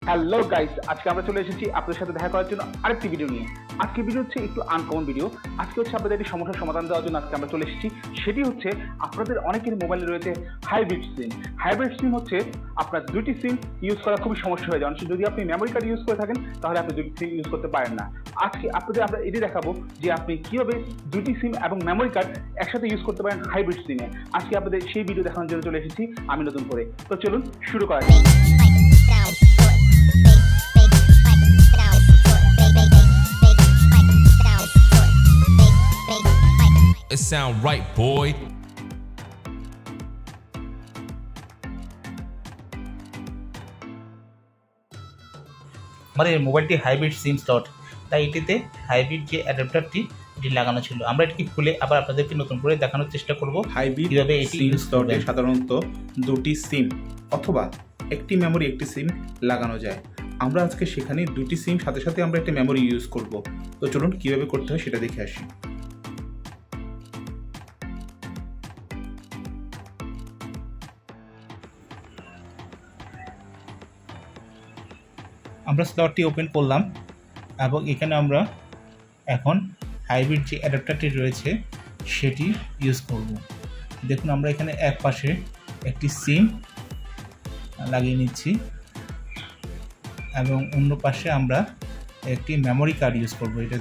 Hello guys, আজকে আমরা চলে এসেছি আপনাদের সাথে দেখা করার জন্য আরেকটি ভিডিও নিয়ে। আজকে ভিডিও হচ্ছে একটু আনকমন ভিডিও। আজকে হচ্ছে আপনাদের একটি সমস্যার সমাধান দেওয়ার জন্য আজকে আমরা চলে এসেছি। সেটি হচ্ছে আপনাদের অনেকের মোবাইলে রয়েছে হাইব্রিড সিম। হাইব্রিড সিম হচ্ছে আপনার দুইটি সিম ইউজ করা খুবই সমস্যা হয়ে যায়। যদি আপনি মেমোরি কার্ড ইউজ করে থাকেন তাহলে আপনি দুটি সিম ইউজ করতে পারেন না। আজকে আপনাদের আমরা এটি দেখাবো যে আপনি কিভাবে দুইটি সিম এবং মেমোরি কার্ড একসাথে ইউজ করতে পারেন হাইব্রিড সিমে। আজকে আপনাদের সেই ভিডিও দেখানোর জন্য চলে এসেছি আমি নতুন করে। তো চলুন শুরু করা যাক। It sound right, boy. আমাদের মোবাইলটি হাইব্রিড সিম স্লট, তাই এটিতে হাইব্রিড যে অ্যাডাপ্টারটি লাগানো ছিল। আমরা এটিকে খুলে আবার আপনাদেরকে নতুন করে দেখানোর চেষ্টা করব হাইব্রিড কিভাবে এটি সিম স্লটে সাধারণত দুটি সিম অথবা একটি মেমোরি একটি সিম লাগানো যায়। আমরা আজকে সেখানে দুটি সিম সাথে সাথে আমরা একটা মেমোরি ইউজ করব। তো চলুন কিভাবে করতে হয় সেটা দেখে আসি। আমরা স্লটটি ওপেন করলাম এবং এখানে আমরা এখন হাইব্রিড যে অ্যাডাপ্টারটি রয়েছে সেটি ইউজ করব। দেখুন আমরা এখানে এক পাশে একটি সিম লাগিয়ে নিচ্ছি এবং অন্য পাশে আমরা একটি মেমোরি কার্ড ইউজ করব। এটা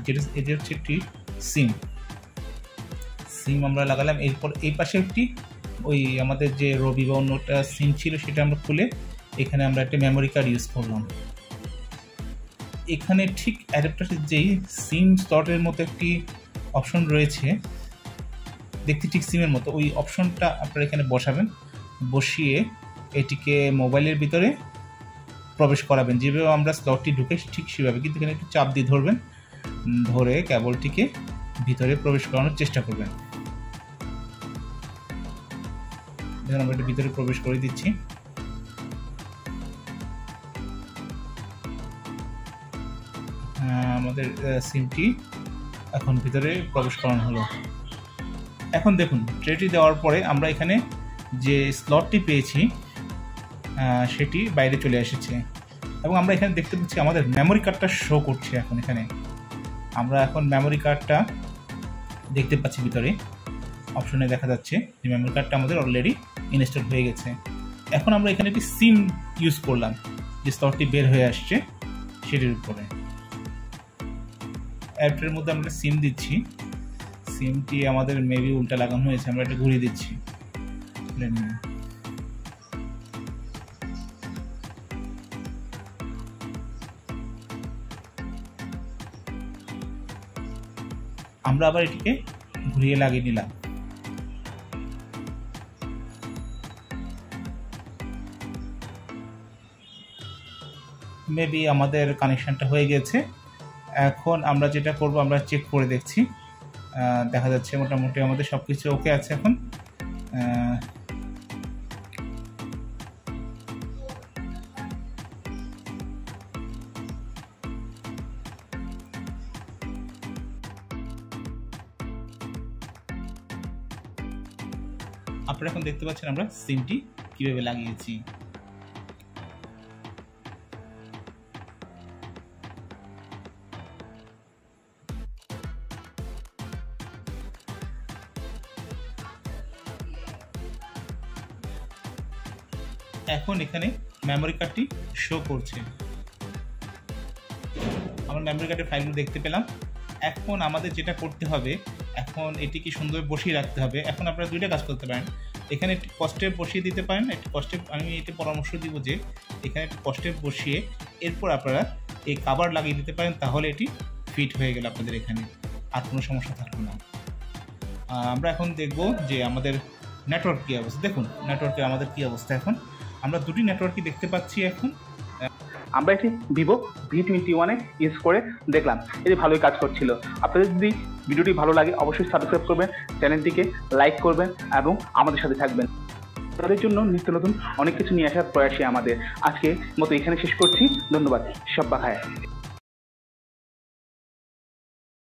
হচ্ছে একটি সিম আমরা লাগালাম। এরপর এই পাশে একটি ওই আমাদের যে রবি বা অন্যটা সিম ছিল সেটা আমরা খুলে এখানে আমরা একটা মেমোরি কার্ড ইউজ করলাম। এখানে ঠিক অ্যাডাপ্টারের যেই সিম স্লটের মতো একটি অপশন রয়েছে, দেখতে ঠিক সিমের মতো, ওই অপশনটা আপনারা এখানে বসাবেন। বসিয়ে এটিকে মোবাইলের ভিতরে প্রবেশ করাবেন। যেভাবে আমরা স্লটটি ঢুকে ঠিক সেভাবে, কিন্তু এখানে একটু চাপ দিয়ে ধরবেন, ধরে কেবলটিকে ভিতরে প্রবেশ করানোর চেষ্টা করবেন। দেখুন আমরা এটা ভিতরে প্রবেশ করে দিচ্ছি। আমাদের সিমটি এখন ভিতরে প্রবেশ করানো হলো। এখন দেখুন ট্রেটি দেওয়ার পরে আমরা এখানে যে স্লটটি পেয়েছি সেটি বাইরে চলে এসেছে এবং আমরা এখানে দেখতে পাচ্ছি আমাদের মেমোরি কার্ডটা শো করছে। এখানে আমরা এখন মেমোরি কার্ডটা দেখতে পাচ্ছি, ভিতরে অপশনে দেখা যাচ্ছে যে মেমোরি কার্ডটা আমাদের অলরেডি ইনস্টল হয়ে গেছে। এখন আমরা এখানে একটি সিম ইউজ করলাম, যে স্লটটি বের হয়ে আসছে সেটির উপরে। অ্যাপটার মধ্যে আমরা সিম দিচ্ছি। সিমটি আমাদের মেবি উল্টা লাগানো হয়েছে, আমরা এটা ঘুরিয়ে দিচ্ছি। আমরা আবার এটিকে ঘুরিয়ে লাগিয়ে নিলাম। মেবি আমাদের কানেকশনটা হয়ে গেছে। এখন আমরা যেটা করব, আমরা চেক করে দেখছি, দেখা যাচ্ছে মোটামুটি আমাদের সব কিছু ওকে আছে। এখন আপনারা এখন দেখতে পাচ্ছেন আমরা সিমটি কিভাবে লাগিয়েছি। এখন এখানে মেমোরি কার্ডটি শো করছে। আমরা মেমোরি কার্ডের ফাইলগুলো দেখতে পেলাম। এখন আমাদের যেটা করতে হবে, এখন এটিকে সুন্দরভাবে বসিয়ে রাখতে হবে। এখন আপনারা দুইটা কাজ করতে পারেন, এখানে একটি কস্টেপ বসিয়ে দিতে পারেন। একটি কস্টেপ আমি এটি পরামর্শ দিব যে এখানে একটি কস্টেপ বসিয়ে এরপর আপনারা এই কাভার লাগিয়ে দিতে পারেন, তাহলে এটি ফিট হয়ে গেল আপনাদের এখানে, আর কোনো সমস্যা থাকবে না। আমরা এখন দেখব যে আমাদের নেটওয়ার্ক কী অবস্থা। দেখুন নেটওয়ার্কে আমাদের কী অবস্থা। এখন আমরা দুটি নেটওয়ার্কই দেখতে পাচ্ছি। এখন আমরা এটি ভিভো V21 ইউজ করে দেখলাম, এটি ভালোই কাজ করছিল। আপনাদের যদি ভিডিওটি ভালো লাগে অবশ্যই সাবস্ক্রাইব করবেন, চ্যানেলটিকে লাইক করবেন এবং আমাদের সাথে থাকবেন। তাদের জন্য নিত্য নতুন অনেক কিছু নিয়ে আসার প্রয়াসী আমাদের। আজকে মতো এখানে শেষ করছি। ধন্যবাদ। সব্বা খায়।